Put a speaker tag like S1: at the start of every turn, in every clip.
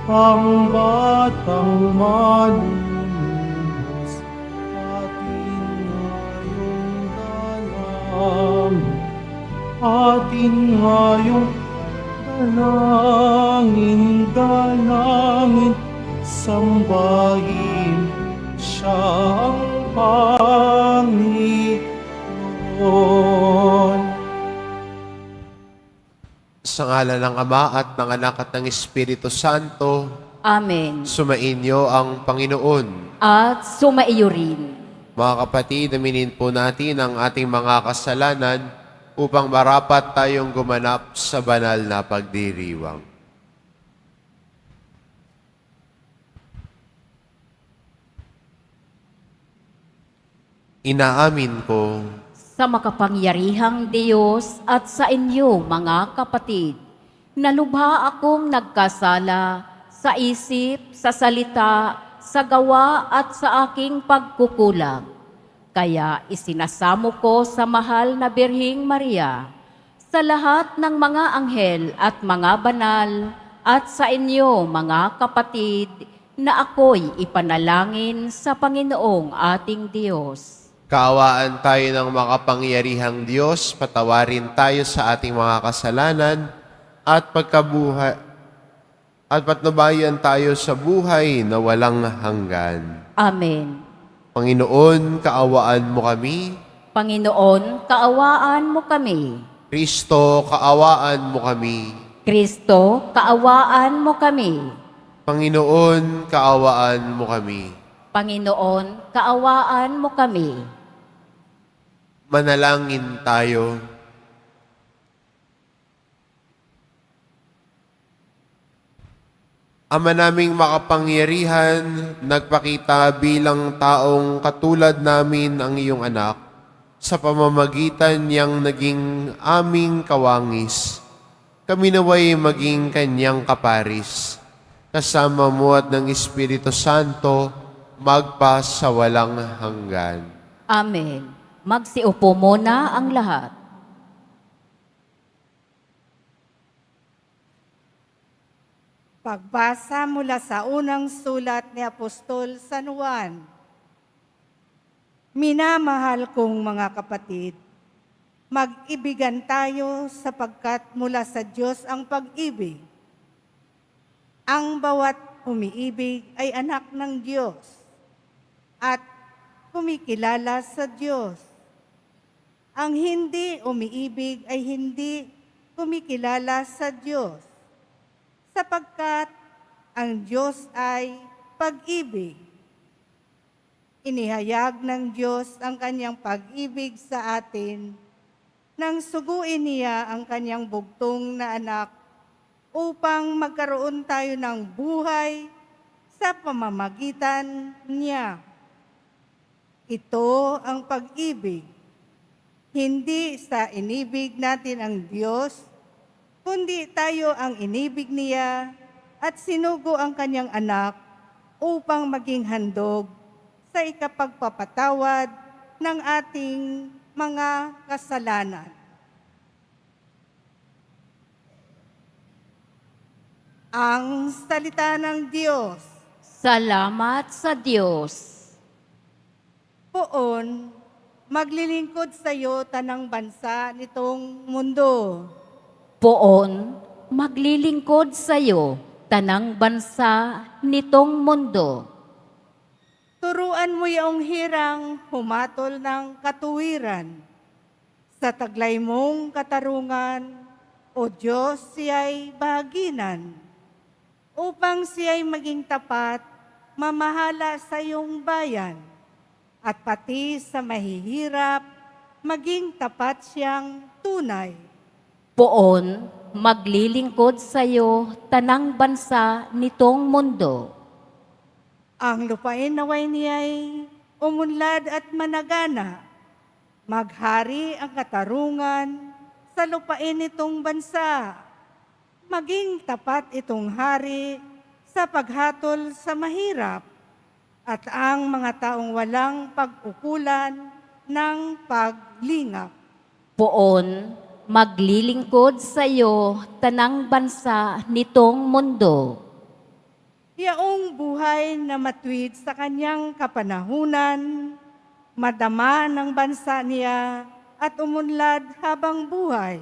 S1: ang batang manunubos, atin ngayong dalangin, sambahin siyang Panginoon.
S2: Sa ngalan ng Ama at ng Anak at ng Espiritu Santo,
S3: Amen.
S2: sumainyo ang Panginoon.
S3: At sumaiyo rin.
S2: Mga kapatid, aminin po natin ang ating mga kasalanan upang marapat tayong gumanap sa banal na pagdiriwang. Inaamin ko
S3: Sa makapangyarihang Diyos at sa inyo mga kapatid, na lubha akong nagkasala sa isip, sa salita, sa gawa at sa aking pagkukulang. Kaya isinasamo ko sa mahal na Birhing Maria, sa lahat ng mga anghel at mga banal, at sa inyo mga kapatid, na ako'y ipanalangin sa Panginoong ating Diyos.
S2: kaawaan tayo ng makapangyarihang Diyos, patawarin tayo sa ating mga kasalanan at patnubayan tayo sa buhay na walang hanggan.
S3: Amen.
S2: Panginoon, kaawaan mo kami.
S3: Panginoon, kaawaan mo kami.
S2: Kristo, kaawaan mo kami.
S3: Kristo, kaawaan mo kami.
S2: Panginoon, kaawaan mo kami.
S3: Panginoon, kaawaan mo kami.
S2: Manalangin tayo. Ama naming makapangyarihan, nagpakita bilang taong katulad namin ang iyong anak sa pamamagitan niyang naging aming kawangis. Kami naway maging kanyang kaparis. Kasama mo at ng Espiritu Santo, magpa sa walang hanggan.
S3: Amen. Magsiupo muna ang lahat.
S4: Pagbasa mula sa unang sulat ni Apostol San Juan. Minamahal kong mga kapatid, mag-ibigan tayo sapagkat mula sa Diyos ang pag-ibig. Ang bawat umiibig ay anak ng Diyos at kumikilala sa Diyos. Ang hindi umiibig ay hindi kumikilala sa Diyos, sapagkat ang Diyos ay pag-ibig. Inihayag ng Diyos ang kanyang pag-ibig sa atin nang suguin niya ang kanyang bugtong na anak upang magkaroon tayo ng buhay sa pamamagitan niya. Ito ang pag-ibig. Hindi sa inibig natin ang Diyos, kundi tayo ang inibig niya at sinugo ang kanyang anak upang maging handog sa ikapagpapatawad ng ating mga kasalanan. Ang salita ng Diyos.
S3: Salamat sa Diyos.
S4: Poon, maglilingkod sa iyo tanang bansa nitong mundo.
S3: Poon, maglilingkod sa iyo tanang bansa nitong mundo.
S4: Turuan mo yung hirang humatol ng katuwiran. Sa taglay mong katarungan, O Diyos, siya'y bahaginan. Upang siya'y maging tapat, mamahala sa iyong bayan. At pati sa mahihirap, maging tapat siyang tunay.
S3: Poon, maglilingkod sa iyo tanang bansa nitong mundo.
S4: Ang lupain naway niya'y umunlad at managana. Maghari ang katarungan sa lupain nitong bansa. Maging tapat itong hari sa paghatol sa mahirap at ang mga taong walang pag-ukulan ng paglingap.
S3: Poon, maglilingkod sa iyo tanang bansa nitong mundo.
S4: yaong buhay na matuwid sa kanyang kapanahunan, madama ng bansa niya at umunlad habang buhay.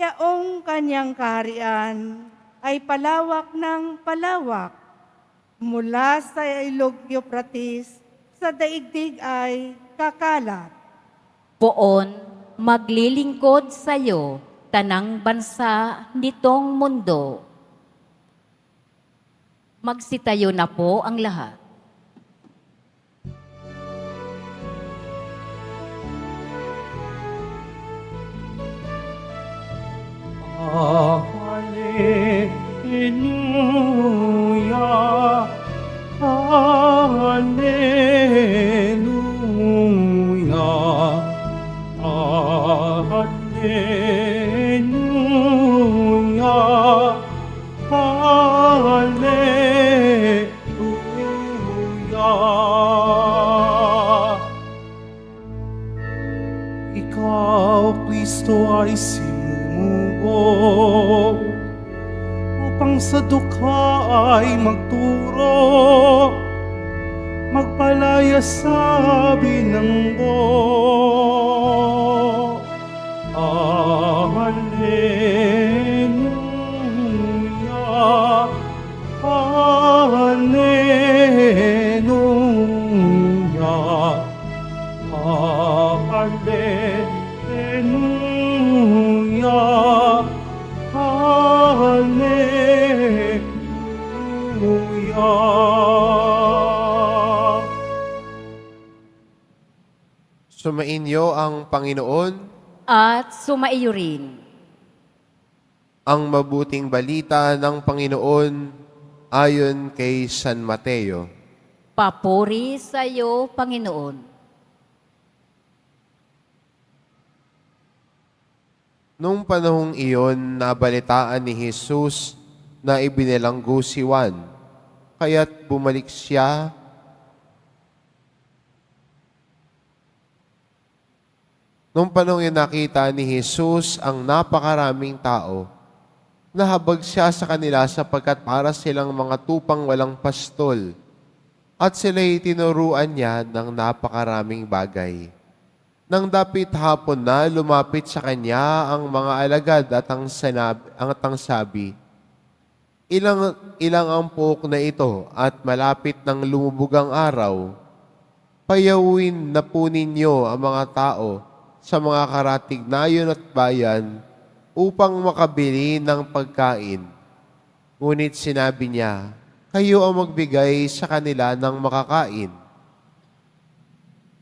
S4: Yaong kanyang kaharian ay palawak ng palawak, mula sa ilog Euphrates sa daigdig ay kakalat.
S3: Poon, maglilingkod sa iyo, tanang bansa nitong mundo. Magsitayo na po ang lahat.
S1: Hallelujah, Hallelujah, Hallelujah, Hallelujah. Ikaw, Kristo, ay sinugo upang sa dukha ay magturo, magpalaya sa binanggo. Hallelujah, Hallelujah, Hallelujah, Hallelujah.
S2: Sumainyo ang Panginoon,
S3: At sumaiyo rin.
S2: ang mabuting balita ng Panginoon ayon kay San Mateo.
S3: Papuri sa iyo, Panginoon.
S2: Nung panahong iyon, nabalitaan ni Jesus na ibinilanggo si Juan, kaya't bumalik siya Nung panahon yun nakita ni Jesus ang napakaraming tao, nahabag siya sa kanila sapagkat para silang mga tupang walang pastol, at sila'y tinuruan niya ng napakaraming bagay. Nang dapit hapon na, lumapit sa kanya ang mga alagad at ang sabi, Ilang ang puok na ito at malapit ng lumubog ang araw. Payawin na po ninyo ang mga tao sa mga karatignayon at bayan upang makabili ng pagkain. Ngunit sinabi niya, kayo ang magbigay sa kanila ng makakain.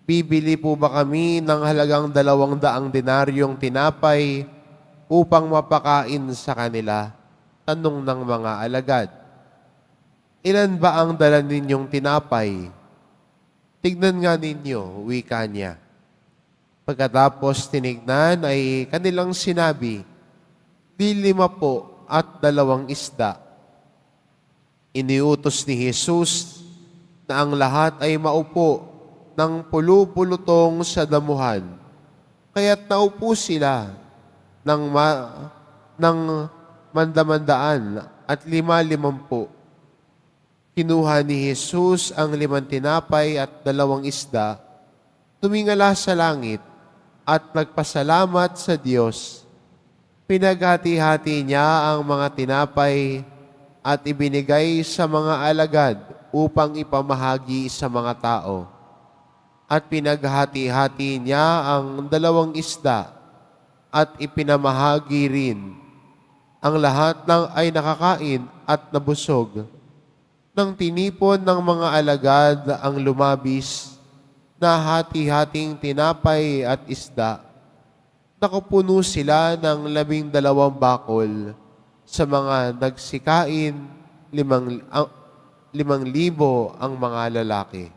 S2: Bibili po ba kami ng halagang 200 denaryong tinapay upang mapakain sa kanila? Tanong ng mga alagad. Ilan ba ang dala ninyong tinapay? Tignan nga ninyo, wika niya. Pagkatapos tinignan ay kanilang sinabi, 5 po at 2 isda. Iniutos ni Jesus na ang lahat ay maupo ng pulu-pulutong sa damuhan. Kaya't naupo sila ng mandamandaan at 5 po. Kinuha ni Jesus ang 5 tinapay at 2 isda, tumingala sa langit at nagpasalamat sa Diyos. Pinaghati-hati niya ang mga tinapay at ibinigay sa mga alagad upang ipamahagi sa mga tao. At pinaghati-hati niya ang 2 isda at ipinamahagi rin. Ang lahat ay nakakain at nabusog. Nang tinipon ng mga alagad ang lumabis na hati-hating tinapay at isda, nakapuno sila ng 12 bakol sa mga nagsikain, 5,000 ang mga lalaki.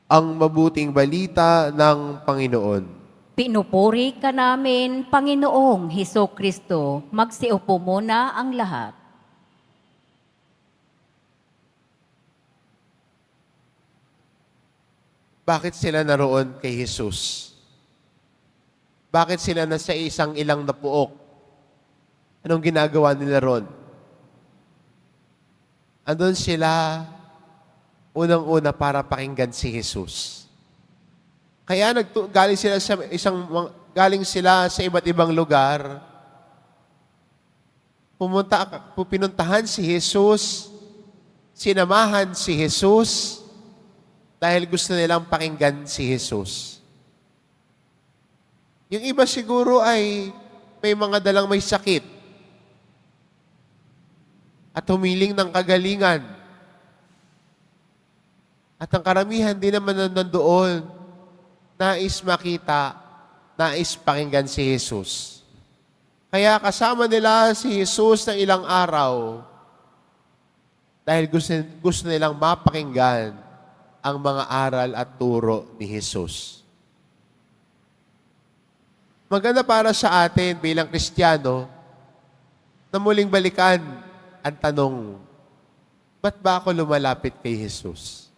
S2: Ang mabuting balita ng Panginoon.
S3: Pinupuri ka namin, Panginoong Hesukristo. Magsiupo muna ang lahat.
S2: Bakit sila naroon kay Jesus? Bakit sila nasa isang ilang na puok? Anong ginagawa nila ron? andun sila unang-una para pakinggan si Jesus. Kaya galing sila sa iba't ibang lugar. Pinuntahan si Jesus, sinamahan si Jesus, dahil gusto nilang pakinggan si Jesus. Yung iba siguro ay may mga dalang may sakit at humiling ng kagalingan. At ang karamihan din naman nandoon, nais makita, nais pakinggan si Jesus. Kaya kasama nila si Jesus ng ilang araw dahil gusto nilang mapakinggan ang mga aral at turo ni Jesus. Maganda para sa atin bilang Kristiyano na muling balikan ang tanong, ba't ba ako lumalapit kay Jesus?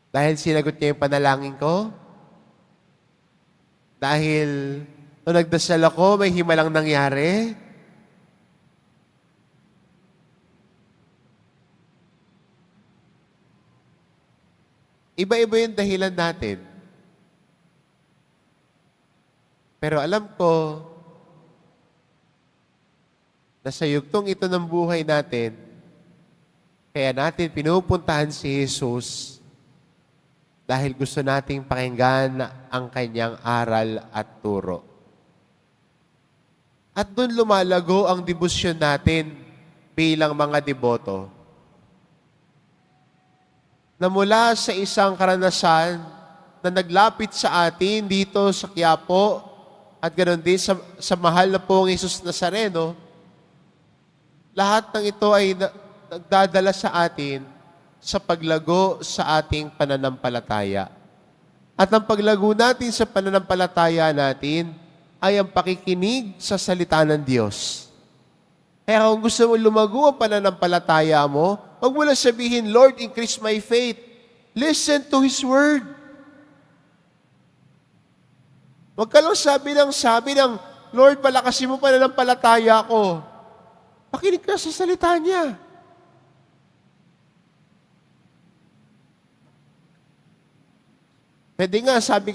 S2: Dahil sinagot niya yung panalangin ko? Dahil nung nagdasal ako, may himalang nangyari? Iba-iba yung dahilan natin. Pero alam ko, na sa yugtong ito ng buhay natin, kaya natin pinupuntahan si Jesus dahil gusto nating pakinggan ang kanyang aral at turo. At doon lumalago ang debosyon natin bilang mga deboto. Na mula sa isang karanasan na naglapit sa atin dito sa Quiapo at ganoon din sa mahal na pong Jesus Nazareno, lahat ng ito ay nagdadala sa atin sa paglago sa ating pananampalataya. At ang paglago natin sa pananampalataya natin ay ang pakikinig sa salita ng Diyos. Kaya kung gusto mo lumago ang pananampalataya mo, huwag mo lang sabihin, Lord, increase my faith. Listen to His Word. Huwag ka lang sabi ng, Lord, palakasin mo pananampalataya ko. Pakinig ka sa salita niya. Pwede nga, sabi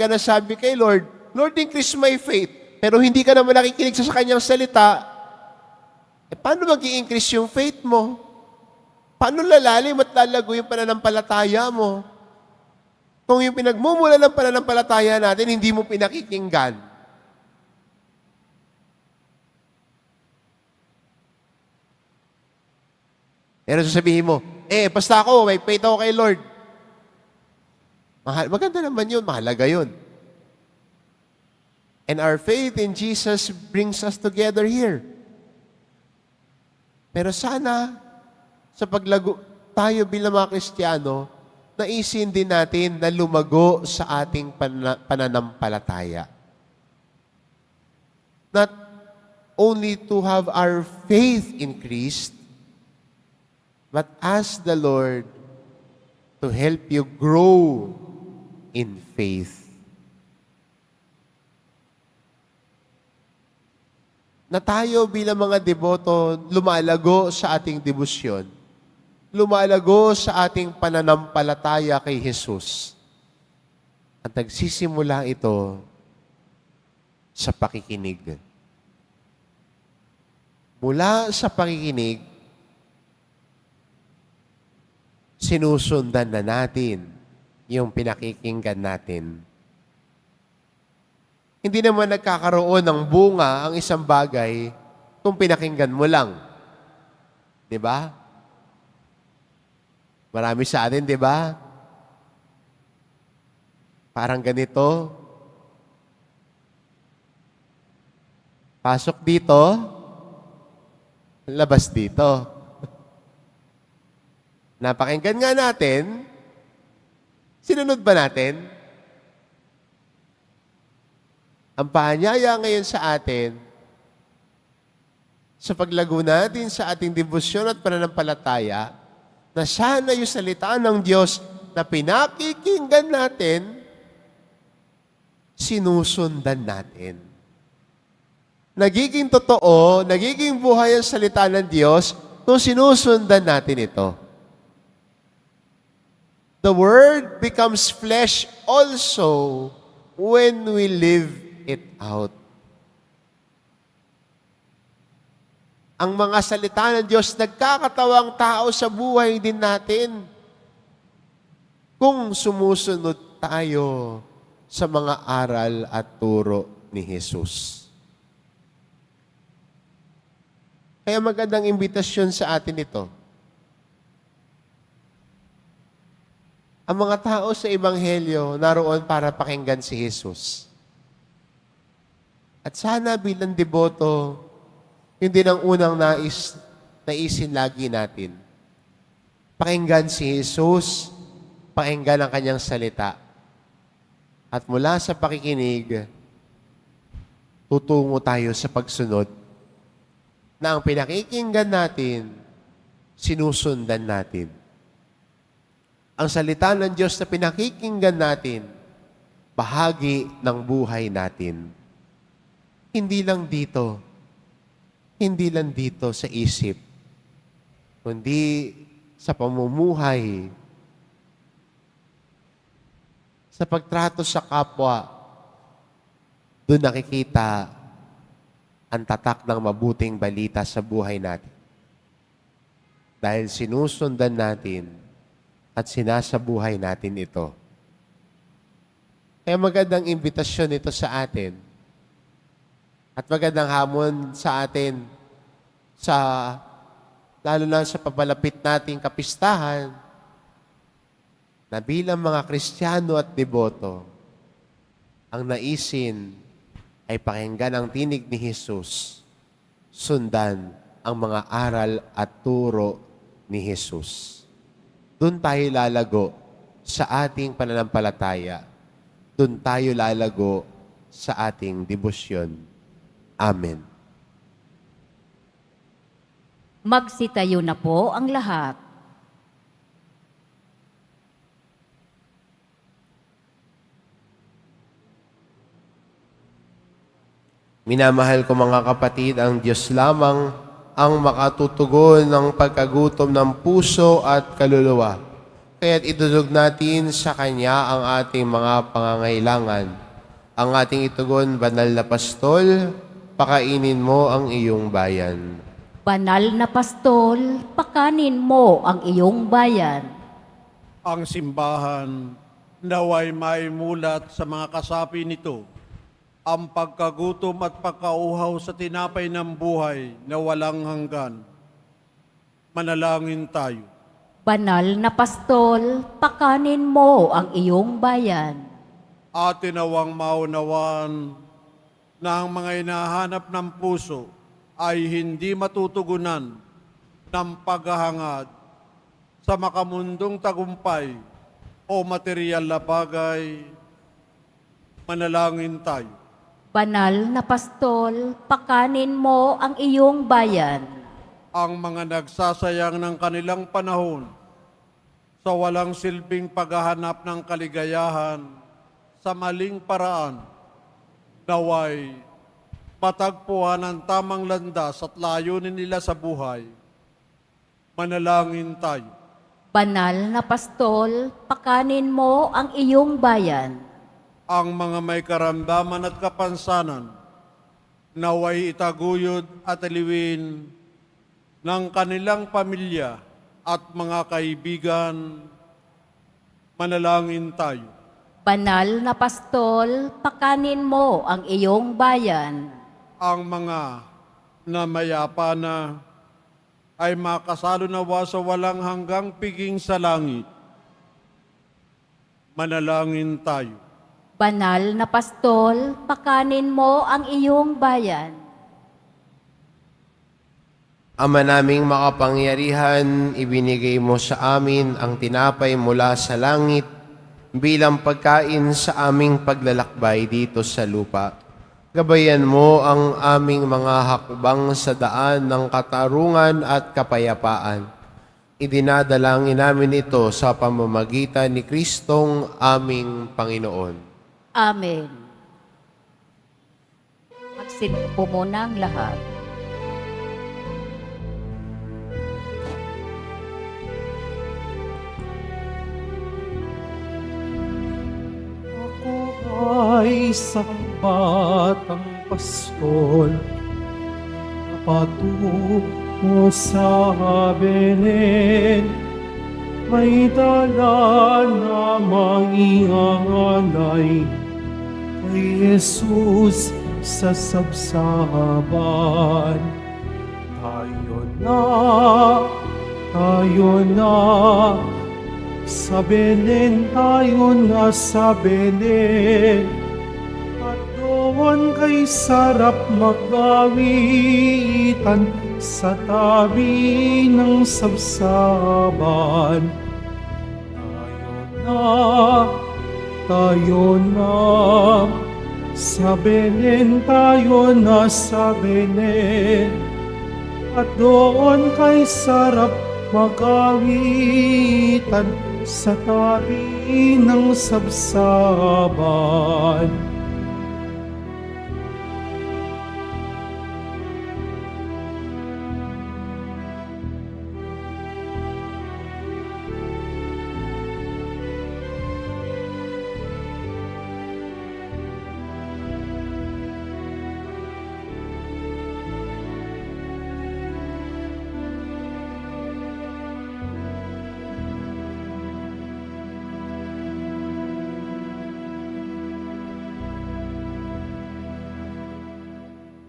S2: kay Lord, Lord, increase my faith. Pero hindi ka naman nakikinig sa kanyang salita, paano mag-i-increase yung faith mo? Paano lalalim at lalago yung pananampalataya mo? Kung yung pinagmumula ng pananampalataya natin, hindi mo pinakikinggan. Pero sasabihin mo, basta ako, may faith ako kay Lord. Maganda naman yun, mahalaga yun. And our faith in Jesus brings us together here. Pero sana, sa paglago tayo bilang mga Kristiyano, naisin din natin na lumago sa ating pananampalataya. Not only to have our faith increased, but ask the Lord to help you grow in faith. Na tayo bilang mga deboto, lumalago sa ating debosyon, lumalago sa ating pananampalataya kay Jesus. At nagsisimula ito sa pakikinig. Mula sa pakikinig, sinusundan na natin yung pinakikinggan natin. Hindi naman nagkakaroon ng bunga ang isang bagay kung pinakinggan mo lang. Di ba? Marami sa atin, di ba? Parang ganito. Pasok dito, labas dito. Napakinggan nga natin, sinunod ba natin? Ang paanyaya ngayon sa atin, sa paglago natin sa ating debosyon at pananampalataya, na sana yung salita ng Diyos na pinakikinggan natin, sinusundan natin. Nagiging totoo, nagiging buhay ang salita ng Diyos kung sinusundan natin ito. The Word becomes flesh also when we live it out. Ang mga salita ng Diyos nagkakatawang tao sa buhay din natin kung sumusunod tayo sa mga aral at turo ni Jesus. Kaya magandang imbitasyon sa atin ito. Ang mga tao sa Ebanghelyo naroon para pakinggan si Jesus. At sana bilang deboto, yun din ang unang naisin lagi natin. Pakinggan si Jesus, pakinggan ang kanyang salita. At mula sa pakikinig, tutungo tayo sa pagsunod na ang pinakikinggan natin, sinusundan natin. Ang salita ng Diyos na pinakikinggan natin, bahagi ng buhay natin. Hindi lang dito sa isip, kundi sa pamumuhay, sa pagtrato sa kapwa, doon nakikita ang tatak ng mabuting balita sa buhay natin. Dahil sinusundan natin at sinasabuhay natin ito. Kaya magandang imbitasyon ito sa atin at magandang hamon sa atin lalo na sa papalapit nating kapistahan na bilang mga Kristiyano at deboto, ang naisin ay pakinggan ang tinig ni Jesus, sundan ang mga aral at turo ni Jesus. Doon tayo lalago sa ating pananampalataya. Doon tayo lalago sa ating debosyon. Amen.
S3: Magsitayo na po ang lahat.
S2: Minamahal ko mga kapatid, ang Diyos lamang ang makatutugon ng pagkagutom ng puso at kaluluwa. Kaya't idudog natin sa Kanya ang ating mga pangangailangan. Ang ating itugon, Banal na Pastol, pakainin mo ang iyong bayan.
S3: Banal na pastol, pakanin mo ang iyong bayan.
S1: Ang simbahan naway maimulat sa mga kasapi nito ang pagkagutom at pagkauhaw sa tinapay ng buhay na walang hanggan. Manalangin tayo.
S3: Banal na pastol, pakanin mo ang iyong bayan.
S1: Atin nawang maunawaan na ang mga hinahanap ng puso ay hindi matutugunan ng paghahangad sa makamundong tagumpay o material na bagay. Manalangin tayo.
S3: Banal na pastol, pakanin mo ang iyong bayan.
S1: Ang mga nagsasayang ng kanilang panahon sa walang silbing paghahanap ng kaligayahan sa maling paraan, naway matagpuan ang tamang landas at layunin nila sa buhay. Manalangin tayo.
S3: Banal na pastol, pakanin mo ang iyong bayan.
S1: Ang mga may karamdaman at kapansanan, naway itaguyod at aliwin ng kanilang pamilya at mga kaibigan. Manalangin tayo.
S3: Banal na pastol, pakanin mo ang iyong bayan.
S1: Ang mga namayapa na ay makasalo nawa sa walang hanggang piging sa langit. Manalangin tayo.
S3: Banal na pastol, pakanin mo ang iyong bayan.
S2: Ama naming makapangyarihan, ibinigay mo sa amin ang tinapay mula sa langit bilang pagkain sa aming paglalakbay dito sa lupa. Gabayan mo ang aming mga hakbang sa daan ng katarungan at kapayapaan. Idinadalangin namin ito sa pamamagitan ni Kristong aming Panginoon.
S3: Amen. Magsit po muna ang lahat.
S5: Ako ay isang batang pastol na patungo sa Belen. May dala na mangingangalay kay Jesus sa sabsaban. Tayo na, sa Belen tayo na sa Belen. At doon kay sarap magawitan sa tabi ng sabsaban. Tayo na, sa Belen tayo na sa Belen. At doon kay sarap magawitan sa tabi ng sabsaban.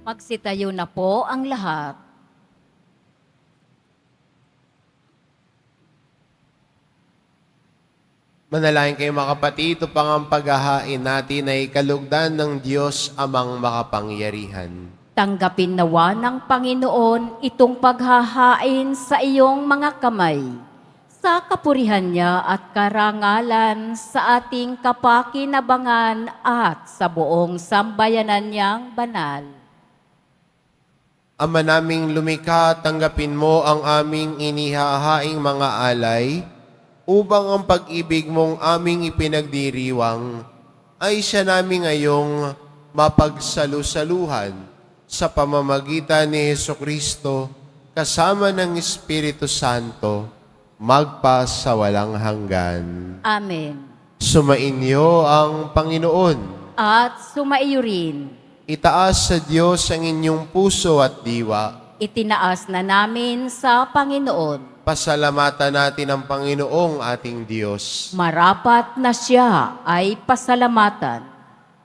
S3: Magsitayo na po ang lahat.
S2: Manalangin kayo mga kapatid, ito pang ang paghahain natin ay kalugdan ng Diyos amang makapangyarihan.
S3: Tanggapin nawa ng Panginoon itong paghahain sa iyong mga kamay, sa kapurihan niya at karangalan sa ating kapakinabangan at sa buong sambayanan niyang banal.
S2: Ama naming lumikha, tanggapin mo ang aming inihahaing mga alay, upang ang pag-ibig mong aming ipinagdiriwang ay siya namin ngayong mapagsalusaluhan sa pamamagitan ni Hesukristo kasama ng Espiritu Santo magpa sa walang hanggan.
S3: Amen.
S2: Sumainyo ang Panginoon.
S3: At sumaiyo rin.
S2: Itaas sa Diyos ang inyong puso at diwa.
S3: Itinaas na namin sa Panginoon.
S2: Pasalamatan natin ang Panginoong ating Diyos.
S3: Marapat na siya ay pasalamatan.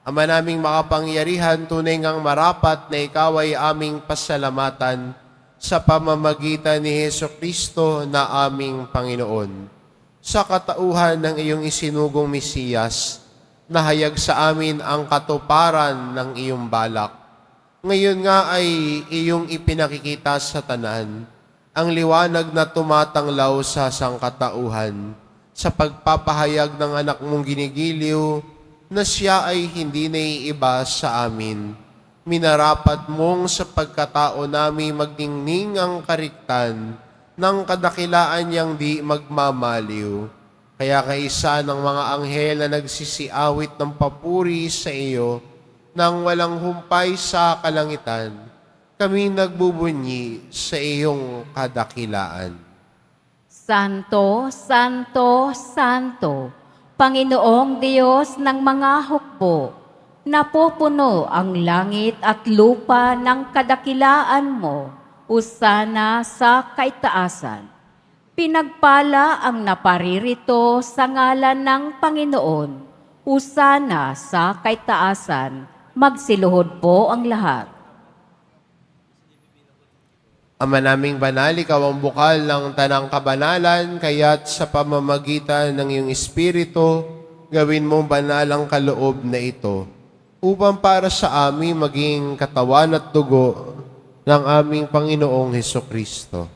S2: Ama naming makapangyarihan, tunay ngang marapat na ikaw ay aming pasalamatan sa pamamagitan ni Hesukristo na aming Panginoon. Sa katauhan ng iyong isinugong Mesiyas, nahayag sa amin ang katuparan ng iyong balak. Ngayon nga ay iyong ipinakikita sa tanan, ang liwanag na tumatanglaw sa sangkatauhan, sa pagpapahayag ng anak mong ginigiliw, na siya ay hindi naiiba sa amin. Minarapat mong sa pagkatao namin magdingning ang kariktan ng kadakilaan niyang di magmamaliw. Kaya kaisa ng mga anghel na nagsisiawit ng papuri sa iyo nang walang humpay sa kalangitan, kami nagbubunyi sa iyong kadakilaan.
S3: Santo, Santo, Santo, Panginoong Diyos ng mga hukbo, napupuno ang langit at lupa ng kadakilaan mo, usana sa kaitaasan. Pinagpala ang naparirito sa ngalan ng Panginoon, usana sa kaitaasan. Magsiluhod po ang lahat.
S2: Ama naming banal, ikaw ang bukal ng tanang kabanalan, kaya't sa pamamagitan ng iyong Espiritu, gawin mong banal ang kaloob na ito, upang para sa amin maging katawan at dugo ng aming Panginoong Hesukristo.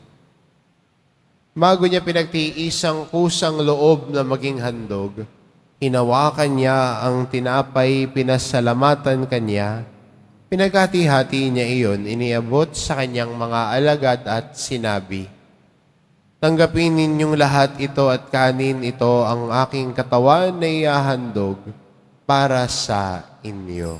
S2: Bago niya pinagtiis ang kusang loob na maging handog, hinawakan niya ang tinapay, pinasalamatan kanya, pinaghati-hati niya iyon, iniabot sa kanyang mga alagad at sinabi, "Tanggapin ninyong lahat ito at kanin ito ang aking katawan na ihahandog para sa inyo."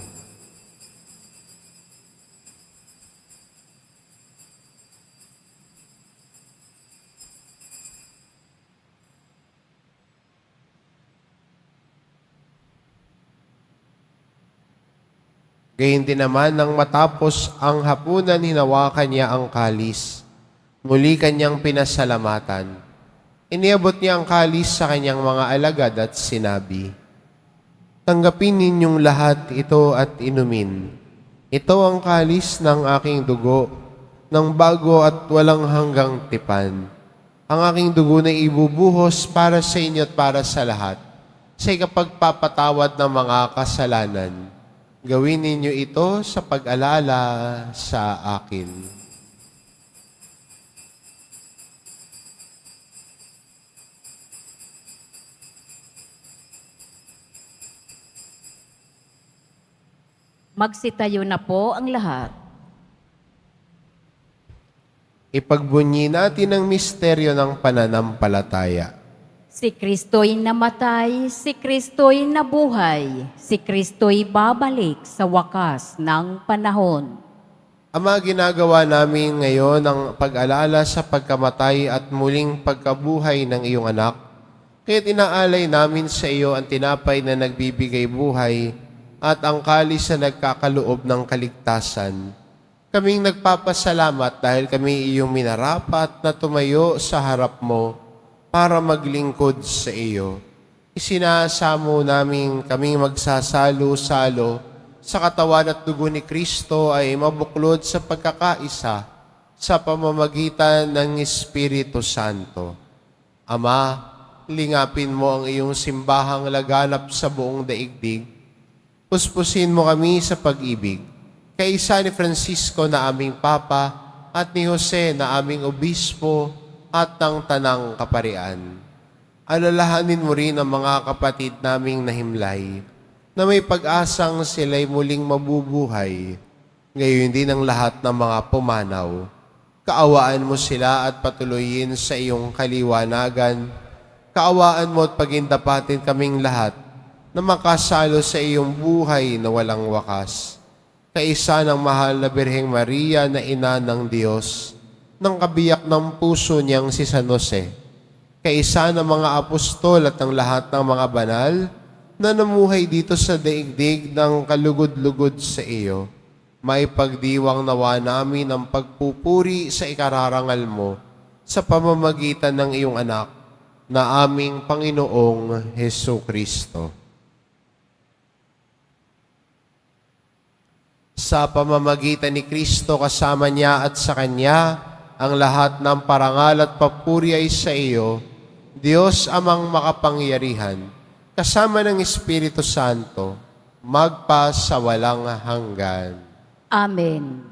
S2: Gayun din naman nang matapos ang hapunan, hinawakan niya ang kalis. Muli kanyang pinasalamatan. Iniabot niya ang kalis sa kanyang mga alagad at sinabi, "Tanggapin ninyong lahat ito at inumin. Ito ang kalis ng aking dugo, ng bago at walang hanggang tipan. Ang aking dugo na ibubuhos para sa inyo at para sa lahat, sa ikapagpapatawad ng mga kasalanan. Gawin ninyo ito sa pag-alala sa akin."
S3: Magsitayo na po ang lahat.
S2: Ipagbunyi natin ang misteryo ng pananampalataya.
S3: Si Kristo'y namatay, si Kristo'y nabuhay, si Kristo'y babalik sa wakas ng panahon.
S2: Ama, ginagawa namin ngayon ang pag-alala sa pagkamatay at muling pagkabuhay ng iyong anak. Kaya't inaalay namin sa iyo ang tinapay na nagbibigay buhay at ang kalis na nagkakaloob ng kaligtasan. Kaming nagpapasalamat dahil kami iyong minarapat na tumayo sa harap mo para maglingkod sa iyo. Isinasamo namin kaming magsasalo-salo sa katawan at dugo ni Kristo ay mabuklod sa pagkakaisa sa pamamagitan ng Espiritu Santo. Ama, lingapin mo ang iyong simbahang laganap sa buong daigdig. Puspusin mo kami sa pag-ibig. Kaisa ni Francisco na aming Papa at ni Jose na aming Obispo at ng Tanang Kaparian. Alalahanin mo rin ang mga kapatid naming nahimlay na may pag-asang sila'y muling mabubuhay. Ngayon din ang lahat ng mga pumanaw. Kaawaan mo sila at patuloyin sa iyong kaliwanagan. Kaawaan mo at pagindapatin kaming lahat na makasalo sa iyong buhay na walang wakas. Kaisa ng mahal na Birheng Maria na ina ng Diyos, ng kabiyak ng puso niyang si San Jose, kaisa ng mga apostol at ng lahat ng mga banal na namuhay dito sa daigdig ng kalugod-lugod sa iyo, may pagdiwang nawa namin ang pagpupuri sa ikararangal mo sa pamamagitan ng iyong anak na aming Panginoong Hesukristo. Sa pamamagitan ni Kristo kasama niya at sa Kanya, ang lahat ng parangal at papuri ay sa iyo, Diyos Amang makapangyarihan, kasama ng Espiritu Santo, magpa sa walang hanggan.
S3: Amen.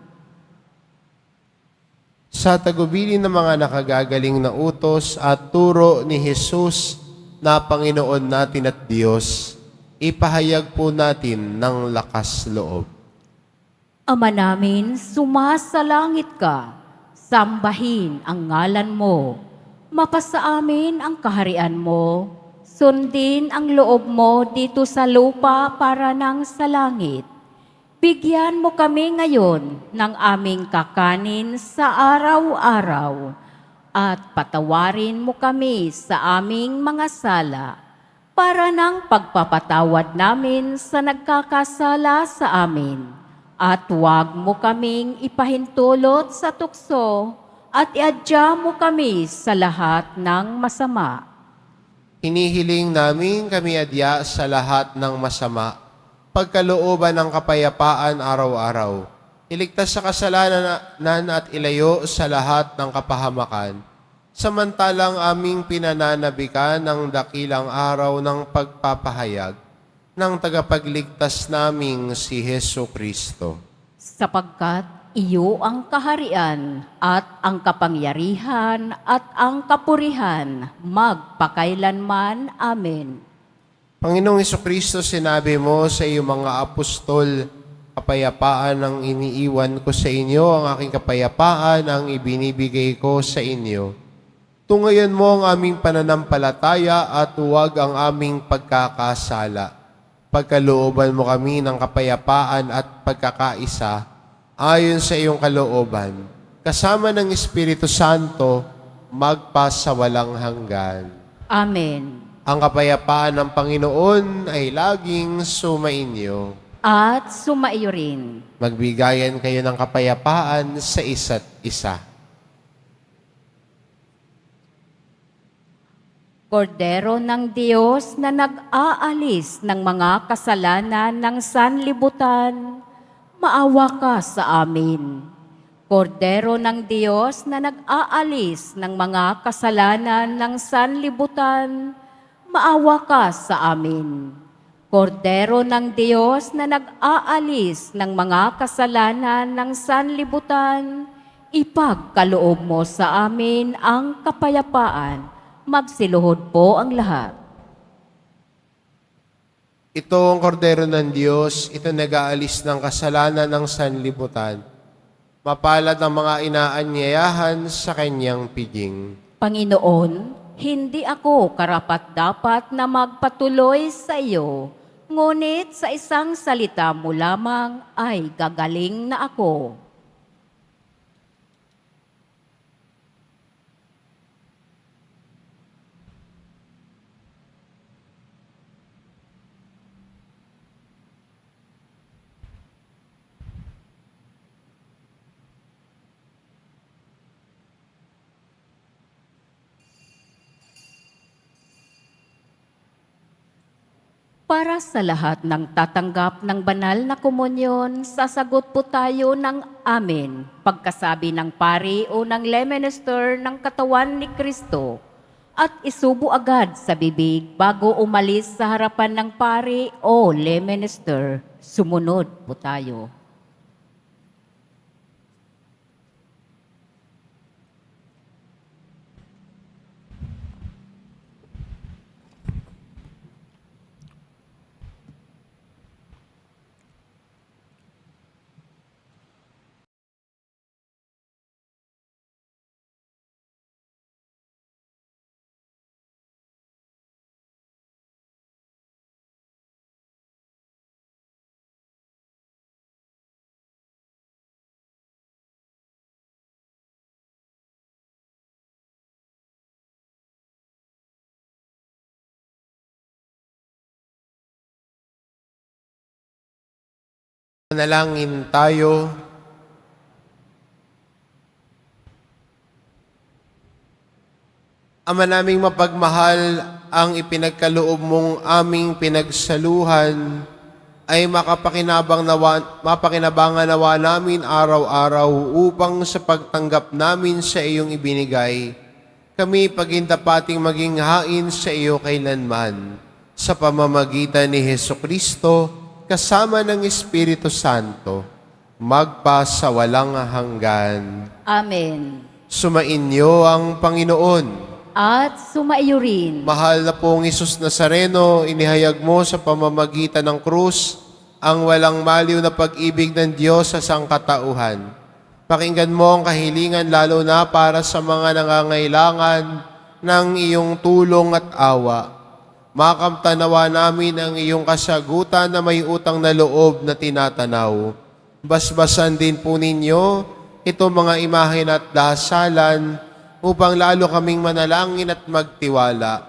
S2: Sa tagubilin ng mga nakagagaling na utos at turo ni Jesus na Panginoon natin at Diyos, ipahayag po natin ng lakas loob.
S3: Ama namin, sumasalangit ka, sambahin ang ngalan mo, mapasa amin ang kaharian mo, sundin ang loob mo dito sa lupa para nang sa langit. Bigyan mo kami ngayon ng aming kakanin sa araw-araw at patawarin mo kami sa aming mga sala para nang pagpapatawad namin sa nagkakasala sa amin. At huwag mo kaming ipahintulot sa tukso at iadya mo kami sa lahat ng masama.
S2: Hinihiling namin kami adya sa lahat ng masama, pagkalooban ng kapayapaan araw-araw. Iligtas sa kasalanan at ilayo sa lahat ng kapahamakan, samantalang aming pinananabikan ng dakilang araw ng pagpapahayag ng tagapagligtas naming si Hesu Kristo.
S3: Sapagkat iyo ang kaharian at ang kapangyarihan at ang kapurihan magpakailanman. Amen.
S2: Panginoong Hesukristo, sinabi mo sa iyong mga apostol, kapayapaan ang iniiwan ko sa inyo, ang aking kapayapaan ang ibinibigay ko sa inyo. Tungayan mo ang aming pananampalataya at huwag ang aming pagkakasala. Pagkalooban mo kami ng kapayapaan at pagkakaisa ayon sa iyong kalooban, kasama ng Espiritu Santo, magpa sa walang hanggan.
S3: Amen.
S2: Ang kapayapaan ng Panginoon ay laging sumainyo.
S3: at sumaiyo rin.
S2: Magbigayan kayo ng kapayapaan sa isa't isa.
S3: Kordero ng Diyos na nag-aalis ng mga kasalanan ng sanlibutan, maawa ka sa amin. Kordero ng Diyos na nag-aalis ng mga kasalanan ng sanlibutan, maawa ka sa amin. Kordero ng Diyos na nag-aalis ng mga kasalanan ng sanlibutan, ipagkaloob mo sa amin ang kapayapaan. Magsiluhod po ang lahat.
S2: Ito ang kordero ng Diyos, ito nag-aalis ng kasalanan ng sanlibutan. Mapalad ang mga inaanyayahan sa kanyang piging.
S3: Panginoon, hindi ako karapat-dapat na magpatuloy sa iyo, ngunit sa isang salita mo lamang ay gagaling na ako. Para sa lahat ng tatanggap ng banal na komunyon, sasagot po tayo ng amen. Pagkasabi ng pari o ng lay minister ng katawan ni Kristo at isubo agad sa bibig bago umalis sa harapan ng pari o lay minister. Sumunod po tayo.
S2: Manalangin tayo. Ama naming mapagmahal, ang ipinagkaloob mong aming pinagsaluhan ay mapakinabangan nawa namin araw-araw upang sa pagtanggap namin sa iyong ibinigay, kami pagindapating maging hain sa iyo kailanman, sa pamamagitan ni Hesukristo, kasama ng Espiritu Santo, magpa sa walang hanggan.
S3: Amen.
S2: Sumainyo ang Panginoon.
S3: At sumaiyo rin.
S2: Mahal na pong Isus Nazareno, inihayag mo sa pamamagitan ng krus ang walang maliw na pag-ibig ng Diyos sa sangkatauhan. Pakinggan mo ang kahilingan lalo na para sa mga nangangailangan ng iyong tulong at awa. Makamtanawa namin ang iyong kasagutan na may utang na loob na tinatanaw. Basbasan din po ninyo ito mga imahen at dasalan upang lalo kaming manalangin at magtiwala.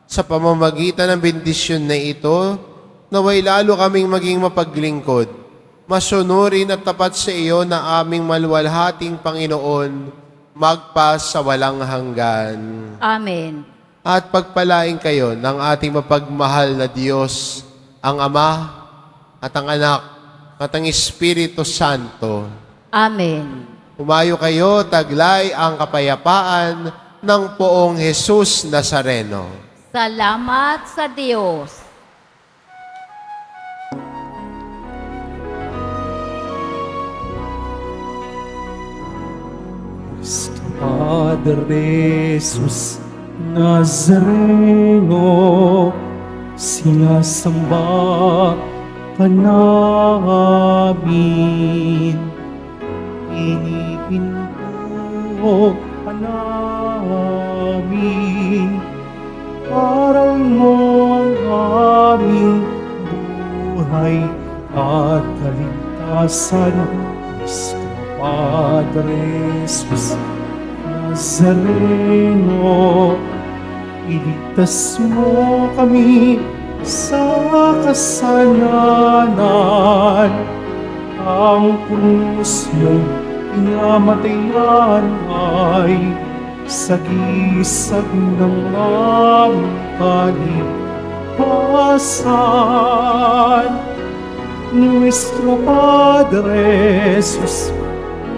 S2: Sa pamamagitan ng bendisyon na ito, naway lalo kaming maging mapaglingkod, masunurin at tapat sa iyo na aming maluwalhating Panginoon, magpa sa walang hanggan.
S3: Amen.
S2: At pagpalain kayo ng ating mapagmahal na Diyos, ang Ama at ang Anak at ang Espiritu Santo.
S3: Amen.
S2: Humayo kayo, taglay ang kapayapaan ng poong Jesus Nazareno.
S3: Salamat sa Diyos.
S5: Cristo Padre Jesus Nazareno, sinasamba ka namin. Inipinto ka namin, parang mo ang aming buhay at kaligtasan. Cristo Padre Jesus Nazareno, iligtas mo kami sa kasalanan. Ang krus mong pinamatayan ay sagisag ng aming kaligtasan. Nuestro Padre Jesus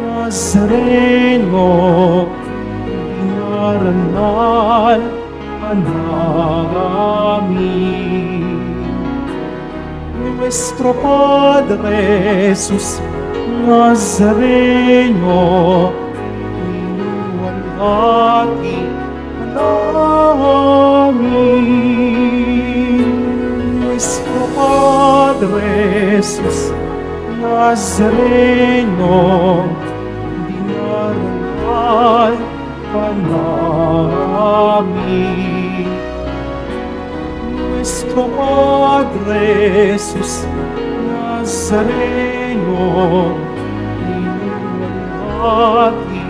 S5: Nazareno, dinaranal ka namin. Nuestro Padre Jesus Nazareno, inuwalhati ka namin. Nuestro Padre Jesus Nazareno, dinaranal ka namin. Nuestro Padre Jesus Nazareno, inuwalhati